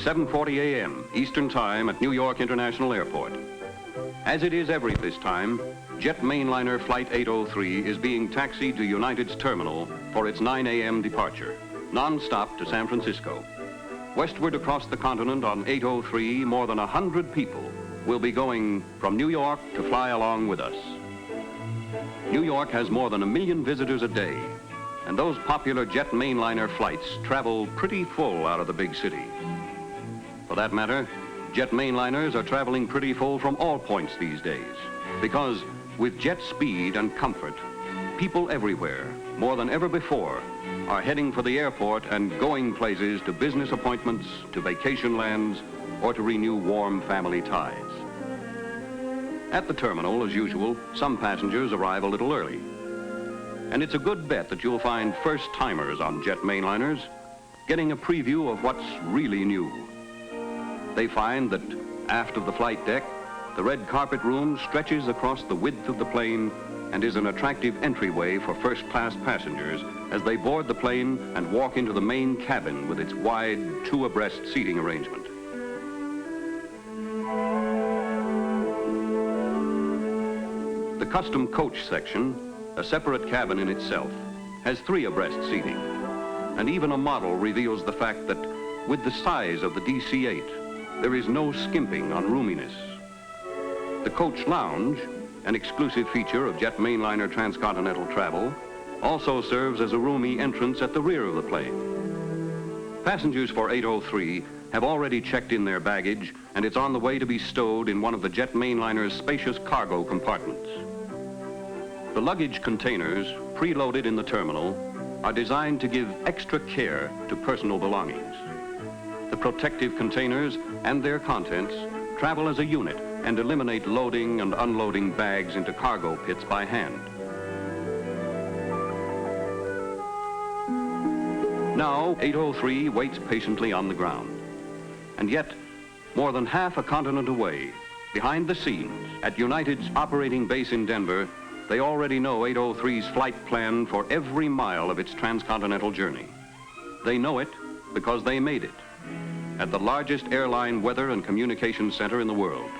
7:40 a.m. Eastern Time at New York International Airport. As it is every this time, jet mainliner Flight 803 is being taxied to United's terminal for its 9 a.m. departure, non-stop to San Francisco. Westward across the continent on 803, more than 100 people will be going from New York to fly along with us. New York has more than 1 million visitors a day, and those popular jet mainliner flights travel pretty full out of the big city. For that matter, jet mainliners are traveling pretty full from all points these days, because with jet speed and comfort, people everywhere, more than ever before, are heading for the airport and going places, to business appointments, to vacation lands, or to renew warm family ties. At the terminal, as usual, some passengers arrive a little early. And it's a good bet that you'll find first-timers on jet mainliners getting a preview of what's really new. They find that aft of the flight deck, the red carpet room stretches across the width of the plane and is an attractive entryway for first-class passengers as they board the plane and walk into the main cabin with its wide, two-abreast seating arrangement. The custom coach section, a separate cabin in itself, has 3 abreast seating, and even a model reveals the fact that with the size of the DC-8, there is no skimping on roominess. The coach lounge, an exclusive feature of jet mainliner transcontinental travel, also serves as a roomy entrance at the rear of the plane. Passengers for 803 have already checked in their baggage, and it's on the way to be stowed in one of the jet mainliner's spacious cargo compartments. The luggage containers, preloaded in the terminal, are designed to give extra care to personal belongings. The protective containers and their contents travel as a unit and eliminate loading and unloading bags into cargo pits by hand. Now, 803 waits patiently on the ground. And yet, more than half a continent away, behind the scenes, at United's operating base in Denver, they already know 803's flight plan for every mile of its transcontinental journey. They know it because they made it at the largest airline weather and communications center in the world.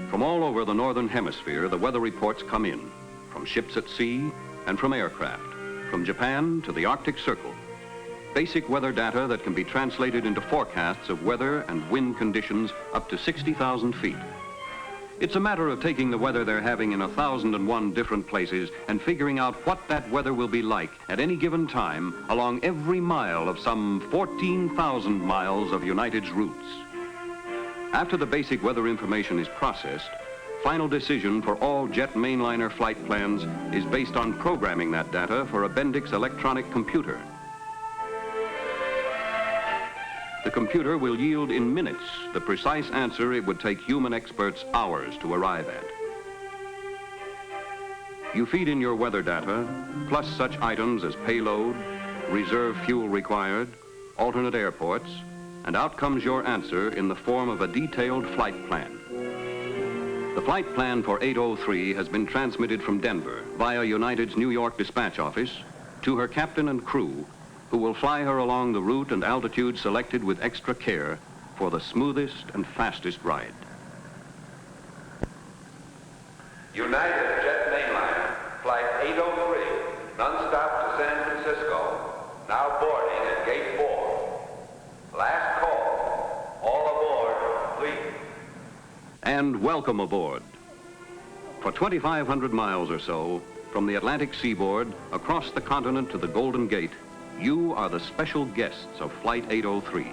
From all over the northern hemisphere, the weather reports come in, from ships at sea and from aircraft, from Japan to the Arctic Circle. Basic weather data that can be translated into forecasts of weather and wind conditions up to 60,000 feet. It's a matter of taking the weather they're having in 1,001 different places and figuring out what that weather will be like at any given time along every mile of some 14,000 miles of United's routes. After the basic weather information is processed, final decision for all jet mainliner flight plans is based on programming that data for a Bendix electronic computer. The computer will yield in minutes the precise answer it would take human experts hours to arrive at. You feed in your weather data, plus such items as payload, reserve fuel required, alternate airports, and out comes your answer in the form of a detailed flight plan. The flight plan for 803 has been transmitted from Denver via United's New York dispatch office to her captain and crew, who will fly her along the route and altitude selected with extra care for the smoothest and fastest ride. United Jet Mainliner, Flight 803, non-stop to San Francisco, now boarding at Gate 4. Last call, all aboard, please. And welcome aboard. For 2,500 miles or so, from the Atlantic seaboard across the continent to the Golden Gate, you are the special guests of Flight 803.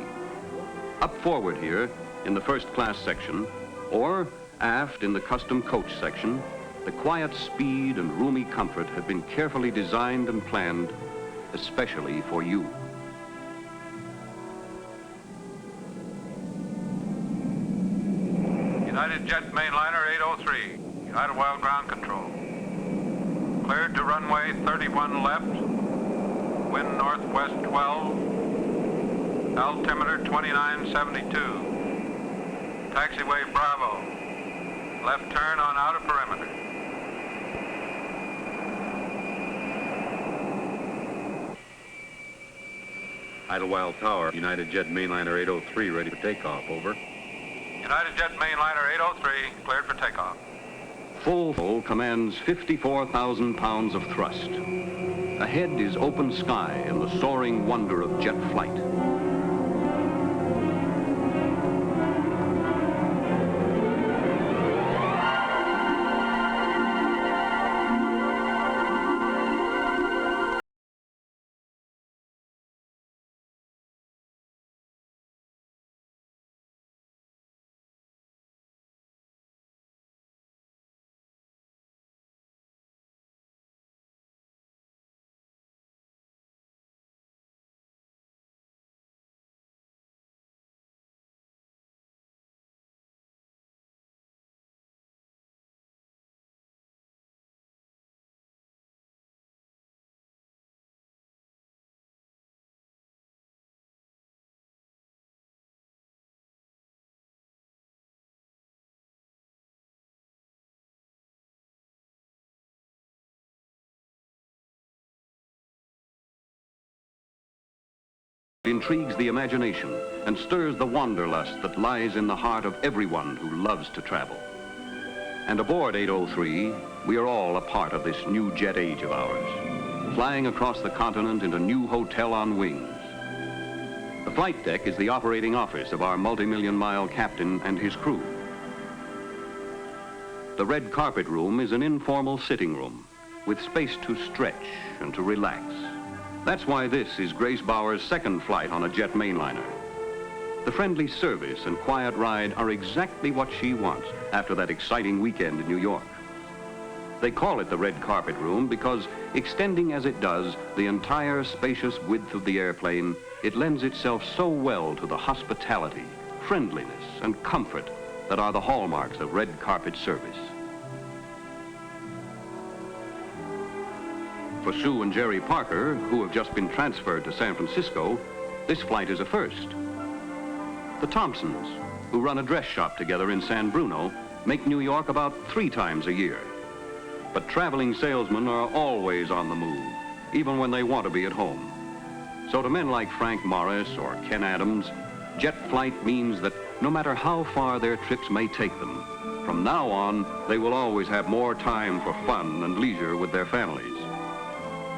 Up forward here in the first class section, or aft in the custom coach section, the quiet speed and roomy comfort have been carefully designed and planned especially for you. United Jet Mainliner 803, United Wild Ground Control. Cleared to runway 31 left. Wind northwest 12, altimeter 2972. Taxiway Bravo, left turn on outer perimeter. Idlewild Tower, United Jet Mainliner 803, ready for takeoff, over. United Jet Mainliner 803, cleared for takeoff. Full commands 54,000 pounds of thrust. Ahead is open sky and the soaring wonder of jet flight. Intrigues the imagination and stirs the wanderlust that lies in the heart of everyone who loves to travel. And aboard 803, we are all a part of this new jet age of ours, flying across the continent in a new hotel on wings. The flight deck is the operating office of our multi-million-mile captain and his crew. The red carpet room is an informal sitting room with space to stretch and to relax. That's why this is Grace Bauer's second flight on a jet mainliner. The friendly service and quiet ride are exactly what she wants after that exciting weekend in New York. They call it the red carpet room because, extending as it does the entire spacious width of the airplane, it lends itself so well to the hospitality, friendliness, and comfort that are the hallmarks of red carpet service. For Sue and Jerry Parker, who have just been transferred to San Francisco, this flight is a first. The Thompsons, who run a dress shop together in San Bruno, make New York about 3 times a year. But traveling salesmen are always on the move, even when they want to be at home. So to men like Frank Morris or Ken Adams, jet flight means that no matter how far their trips may take them, from now on, they will always have more time for fun and leisure with their families.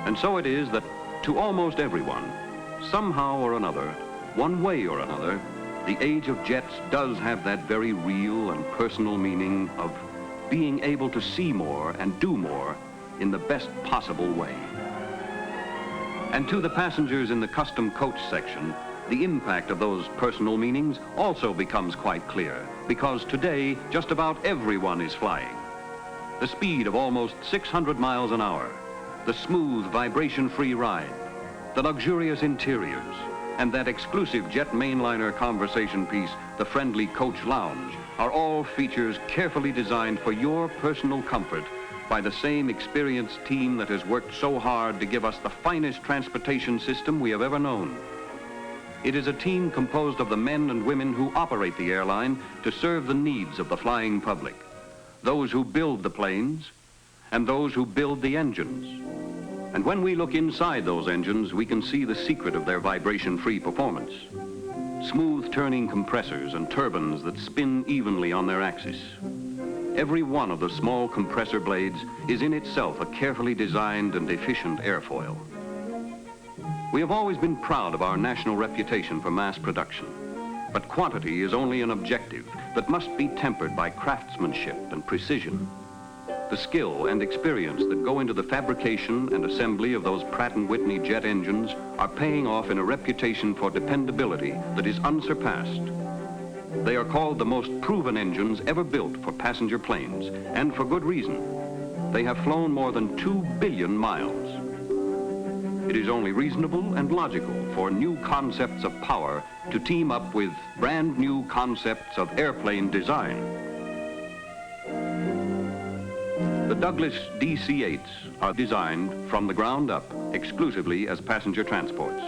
And so it is that to almost everyone, somehow or another, one way or another, the age of jets does have that very real and personal meaning of being able to see more and do more in the best possible way. And to the passengers in the custom coach section, the impact of those personal meanings also becomes quite clear, because today just about everyone is flying. The speed of almost 600 miles an hour, the smooth, vibration-free ride, the luxurious interiors, and that exclusive jet mainliner conversation piece, the friendly coach lounge, are all features carefully designed for your personal comfort by the same experienced team that has worked so hard to give us the finest transportation system we have ever known. It is a team composed of the men and women who operate the airline to serve the needs of the flying public, those who build the planes, and those who build the engines. And when we look inside those engines, we can see the secret of their vibration-free performance. Smooth turning compressors and turbines that spin evenly on their axis. Every one of the small compressor blades is in itself a carefully designed and efficient airfoil. We have always been proud of our national reputation for mass production, but quantity is only an objective that must be tempered by craftsmanship and precision. The skill and experience that go into the fabrication and assembly of those Pratt & Whitney jet engines are paying off in a reputation for dependability that is unsurpassed. They are called the most proven engines ever built for passenger planes, and for good reason. They have flown more than 2 billion miles. It is only reasonable and logical for new concepts of power to team up with brand new concepts of airplane design. The Douglas DC-8s are designed from the ground up exclusively as passenger transports.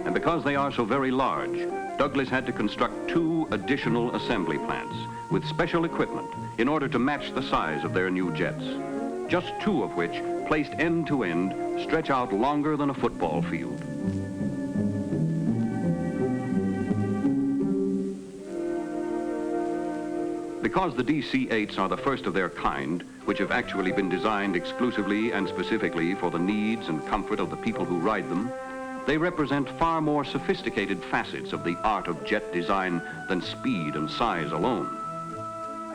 And because they are so very large, Douglas had to construct 2 additional assembly plants with special equipment in order to match the size of their new jets, just 2 of which placed end to end, stretch out longer than a football field. Because the DC-8s are the first of their kind, which have actually been designed exclusively and specifically for the needs and comfort of the people who ride them, they represent far more sophisticated facets of the art of jet design than speed and size alone.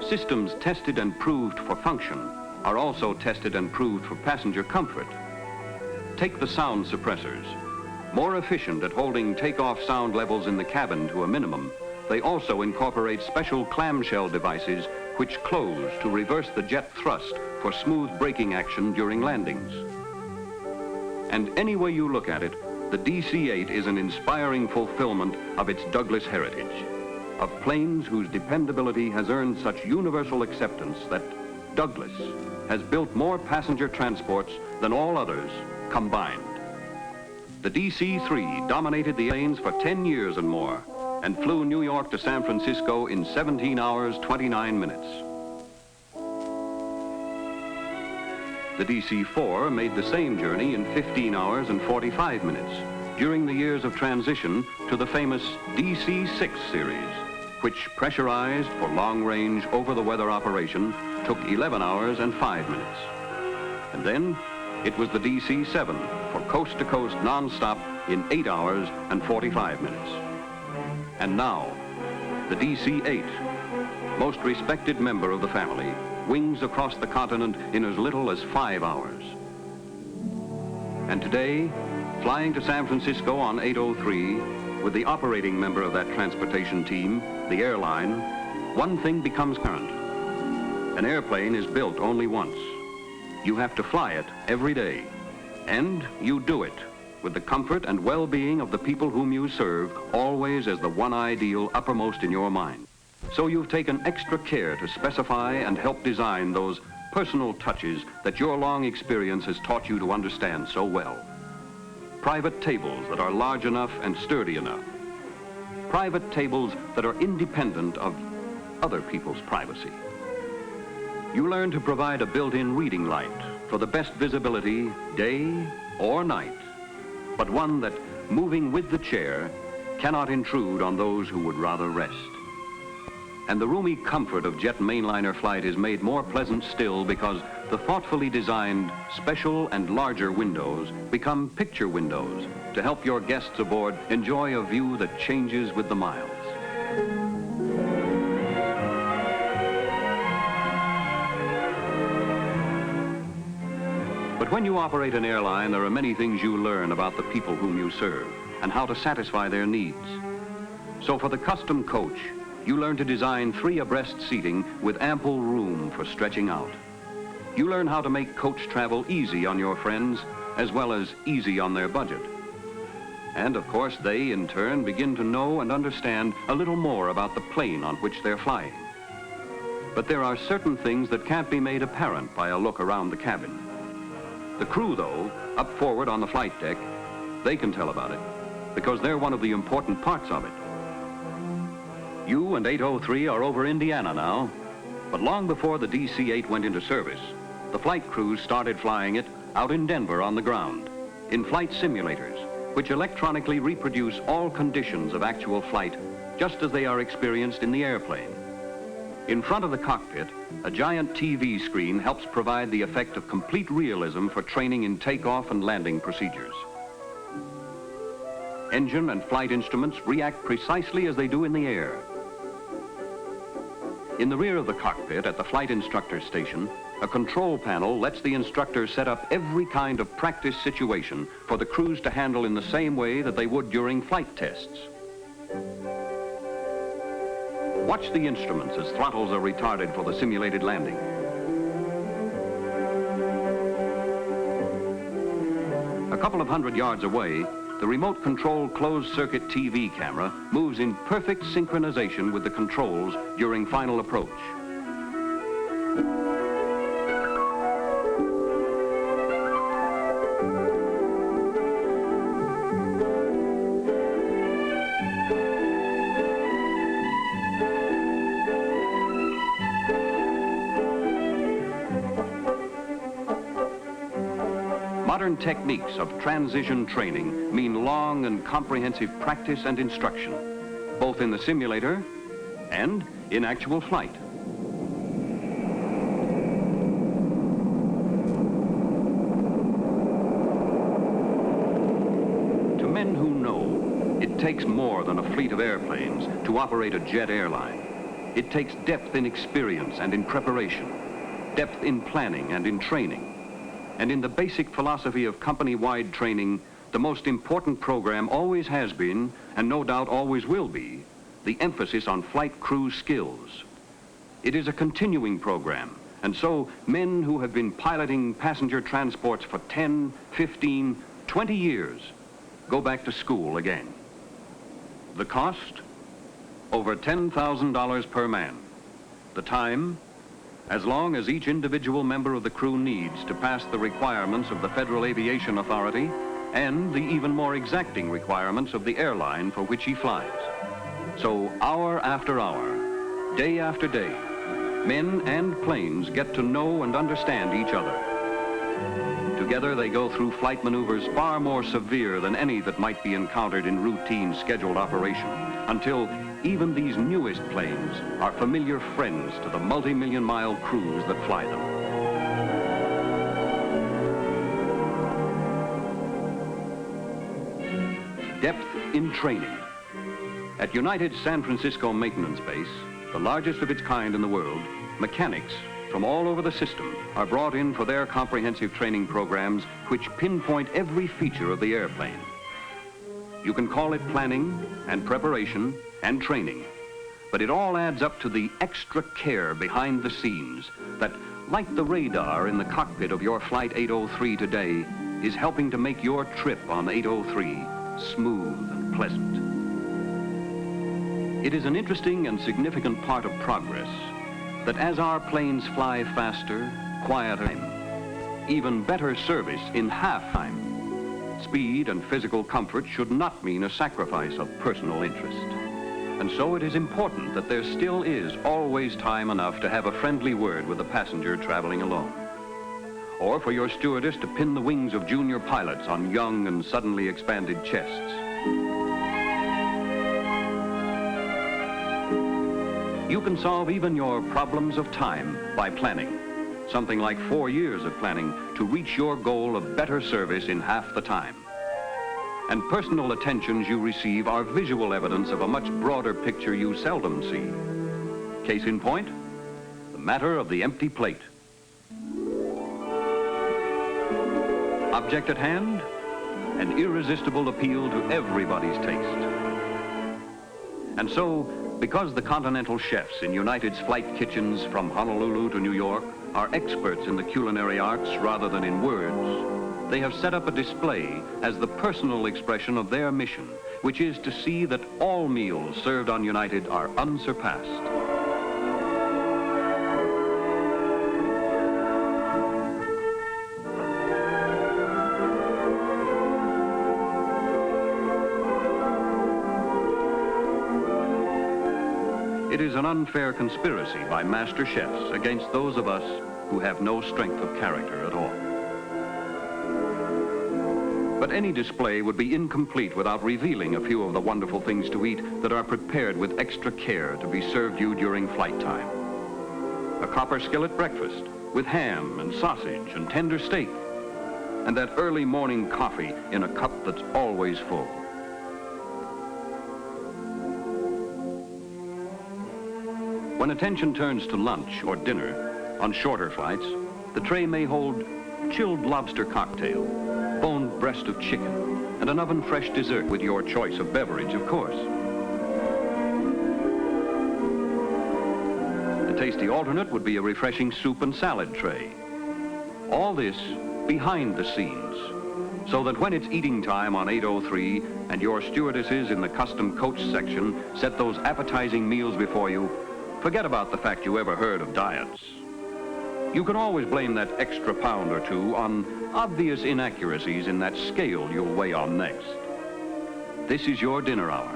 Systems tested and proved for function are also tested and proved for passenger comfort. Take the sound suppressors. More efficient at holding takeoff sound levels in the cabin to a minimum, they also incorporate special clamshell devices which close to reverse the jet thrust for smooth braking action during landings. And any way you look at it, the DC-8 is an inspiring fulfillment of its Douglas heritage, of planes whose dependability has earned such universal acceptance that Douglas has built more passenger transports than all others combined. The DC-3 dominated the lanes for 10 years and more, and flew New York to San Francisco in 17 hours, 29 minutes. The DC-4 made the same journey in 15 hours and 45 minutes during the years of transition to the famous DC-6 series, which, pressurized for long-range over-the-weather operation, took 11 hours and 5 minutes. And then it was the DC-7 for coast-to-coast non-stop in 8 hours and 45 minutes. And now, the DC-8, most respected member of the family, wings across the continent in as little as 5 hours. And today, flying to San Francisco on 803, with the operating member of that transportation team, the airline, one thing becomes apparent. An airplane is built only once. You have to fly it every day, and you do it with the comfort and well-being of the people whom you serve always as the one ideal uppermost in your mind. So you've taken extra care to specify and help design those personal touches that your long experience has taught you to understand so well. Private tables that are large enough and sturdy enough. Private tables that are independent of other people's privacy. You learn to provide a built-in reading light for the best visibility day or night, but one that, moving with the chair, cannot intrude on those who would rather rest. And the roomy comfort of jet mainliner flight is made more pleasant still because the thoughtfully designed special and larger windows become picture windows to help your guests aboard enjoy a view that changes with the miles. But when you operate an airline, there are many things you learn about the people whom you serve and how to satisfy their needs. So for the custom coach, you learn to design 3 abreast seating with ample room for stretching out. You learn how to make coach travel easy on your friends as well as easy on their budget. And of course, they in turn begin to know and understand a little more about the plane on which they're flying. But there are certain things that can't be made apparent by a look around the cabin. The crew, though, up forward on the flight deck, they can tell about it because they're one of the important parts of it. You and 803 are over Indiana now, but long before the DC-8 went into service, the flight crews started flying it out in Denver on the ground, in flight simulators, which electronically reproduce all conditions of actual flight just as they are experienced in the airplane. In front of the cockpit, a giant TV screen helps provide the effect of complete realism for training in takeoff and landing procedures. Engine and flight instruments react precisely as they do in the air. In the rear of the cockpit at the flight instructor station, a control panel lets the instructor set up every kind of practice situation for the crews to handle in the same way that they would during flight tests. Watch the instruments as throttles are retarded for the simulated landing. A couple of 100 yards away, the remote-controlled closed-circuit TV camera moves in perfect synchronization with the controls during final approach. Modern techniques of transition training mean long and comprehensive practice and instruction, both in the simulator and in actual flight. To men who know, it takes more than a fleet of airplanes to operate a jet airline. It takes depth in experience and in preparation, depth in planning and in training. And in the basic philosophy of company-wide training, the most important program always has been, and no doubt always will be, the emphasis on flight crew skills. It is a continuing program, and so men who have been piloting passenger transports for 10, 15, 20 years go back to school again. The cost? Over $10,000 per man. The time? As long as each individual member of the crew needs to pass the requirements of the Federal Aviation Authority and the even more exacting requirements of the airline for which he flies. So hour after hour, day after day, men and planes get to know and understand each other. Together they go through flight maneuvers far more severe than any that might be encountered in routine scheduled operation, until even these newest planes are familiar friends to the multi-million-mile crews that fly them. Depth in training. At United San Francisco Maintenance Base, the largest of its kind in the world, mechanics from all over the system are brought in for their comprehensive training programs which pinpoint every feature of the airplane. You can call it planning and preparation and training, but it all adds up to the extra care behind the scenes that, like the radar in the cockpit of your Flight 803 today, is helping to make your trip on 803 smooth and pleasant. It is an interesting and significant part of progress that as our planes fly faster, quieter, even better service in half time, speed and physical comfort should not mean a sacrifice of personal interest. And so it is important that there still is always time enough to have a friendly word with a passenger traveling alone. Or for your stewardess to pin the wings of junior pilots on young and suddenly expanded chests. You can solve even your problems of time by planning. Something like 4 years of planning to reach your goal of better service in half the time. And personal attentions you receive are visual evidence of a much broader picture you seldom see. Case in point, the matter of the empty plate. Object at hand, an irresistible appeal to everybody's taste. And so, because the continental chefs in United's flight kitchens from Honolulu to New York are experts in the culinary arts rather than in words, they have set up a display as the personal expression of their mission, which is to see that all meals served on United are unsurpassed. It is an unfair conspiracy by master chefs against those of us who have no strength of character at all. But any display would be incomplete without revealing a few of the wonderful things to eat that are prepared with extra care to be served you during flight time. A copper skillet breakfast with ham and sausage and tender steak, and that early morning coffee in a cup that's always full. When attention turns to lunch or dinner on shorter flights, the tray may hold chilled lobster cocktail, boned breast of chicken, and an oven-fresh dessert with your choice of beverage, of course. The tasty alternate would be a refreshing soup and salad tray. All this behind the scenes, so that when it's eating time on 803 and your stewardesses in the custom coach section set those appetizing meals before you, forget about the fact you ever heard of diets. You can always blame that extra pound or two on obvious inaccuracies in that scale you'll weigh on next. This is your dinner hour,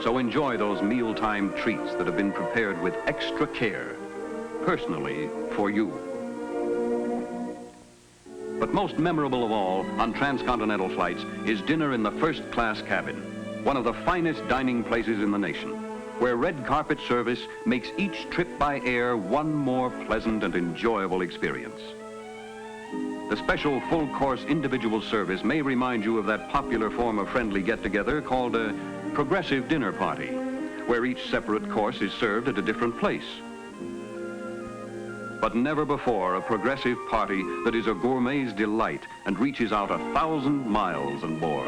so enjoy those mealtime treats that have been prepared with extra care, personally for you. But most memorable of all on transcontinental flights is dinner in the first-class cabin, one of the finest dining places in the nation, where red carpet service makes each trip by air one more pleasant and enjoyable experience. The special full-course individual service may remind you of that popular form of friendly get-together called a progressive dinner party, where each separate course is served at a different place. But never before a progressive party that is a gourmet's delight and reaches out 1,000 miles and more.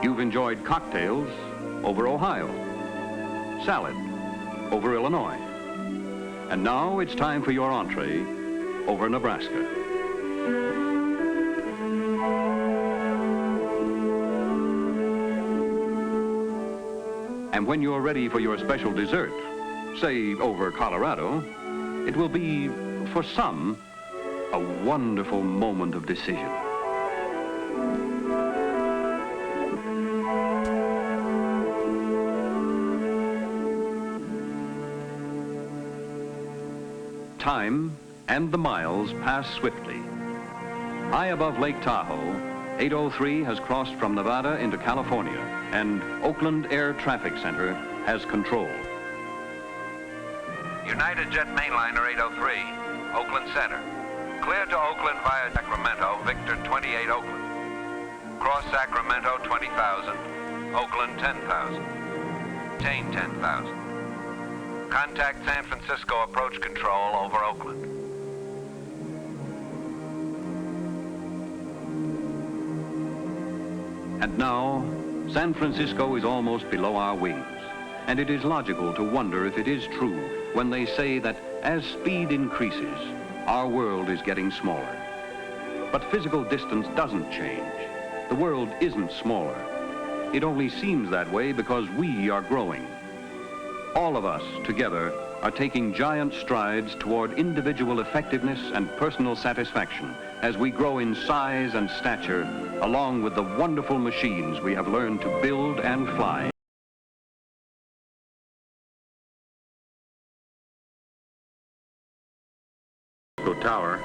You've enjoyed cocktails over Ohio, salad over Illinois, and now it's time for your entree over Nebraska. And when you're ready for your special dessert, say over Colorado, it will be, for some, a wonderful moment of decision. Time and the miles pass swiftly. High above Lake Tahoe, 803 has crossed from Nevada into California, and Oakland Air Traffic Center has control. United Jet Mainliner 803, Oakland Center. Clear to Oakland via Sacramento, Victor 28 Oakland. Cross Sacramento 20,000, Oakland 10,000. Obtain 10,000. Contact San Francisco approach control over Oakland. And now, San Francisco is almost below our wings, and it is logical to wonder if it is true when they say that as speed increases, our world is getting smaller. But physical distance doesn't change. The world isn't smaller. It only seems that way because we are growing. All of us together are taking giant strides toward individual effectiveness and personal satisfaction as we grow in size and stature, along with the wonderful machines we have learned to build and fly. Tower,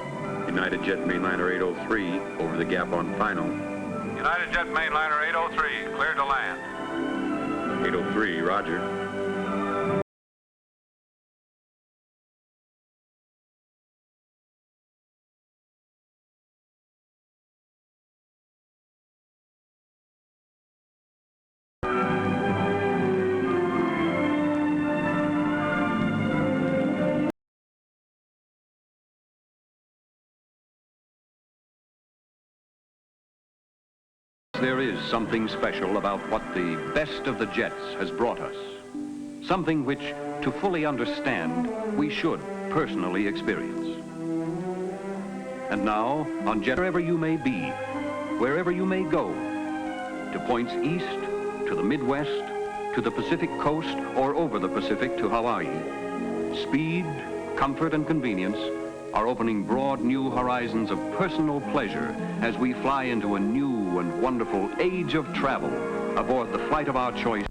United Jet Mainliner 803, over the gap on final. United Jet Mainliner 803, cleared to land. 803, roger. There is something special about what the best of the jets has brought us. Something which, to fully understand, we should personally experience. And now, on jet, wherever you may be, wherever you may go, to points east, to the Midwest, to the Pacific coast, or over the Pacific to Hawaii, speed, comfort, and convenience are opening broad new horizons of personal pleasure as we fly into a new and wonderful age of travel aboard the flight of our choice.